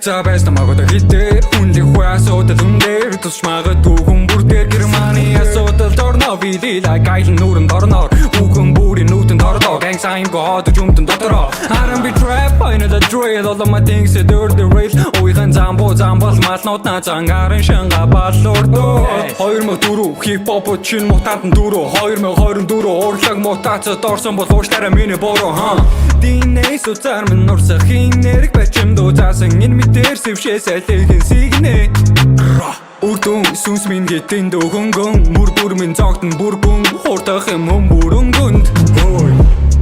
За бэст намайг хитэ үнлэх хуасуудад үнээр тусмагад түүхэн бүрдээр германы асуудал дорно вилила гайлын нүрэн дорноор үхэн бүрийн нүтэн дордоо gang sign god жумтэн дотороо R&B trap I know the drill all of my things are dirty real уйхан замбо замбал малнууд на зангарын шанга баллордоо 2004 хип хоп чин мутантан дөрөө 2024 урлаг мутацад орсон бол уушлаараа миний бороо Динээс үзар минь нурсахын нэрэг бачимдөө заасан энэ мэтэр сэвшээсээ лэхэн сигнэ Үрдүн сүнс минь гэтэн дөхөнгөн мөр бүр минь зогтон бүргүн хурдах юм бүрөнгөнд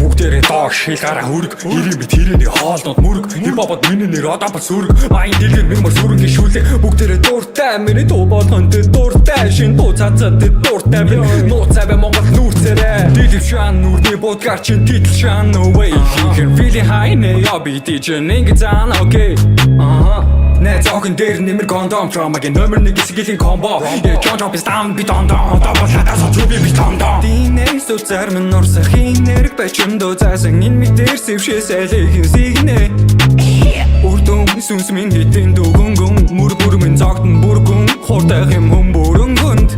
Бүгдээрээ доош хэл гараа хүрг Ирийн би тэрэний хоолнууд мөрг Хипхопод миний нэр одоо бат сүрг Маян дэлгэр минь мөр сүрэн гişүүлээ Бүгдээрээ дуртай миний дуу болгонд дуртай Шин дуу цацад дуртай Нууцавэ Монгол нүүрцээрээ Дэлгэв шаан нүрний будгаар чин титл шаан no way You can feel it high нэ я би дижэн ингэ зан окей Нэ зогон дээр нэмэр кондом трамагийн номер 1 хэсгийн комбо John Job is down би дондоо Double шатаас очуби би дондоо Динээс үзар минь нурсахын нэрэг бачимдөө заасан энэ мэтэр сэвшээсээ лэхэн сигнэ Үрдүн сүнс минь гэтэн дөгөнгөн мөр бүр минь зогтон бүргүн хурдах юм бүрөнгөнд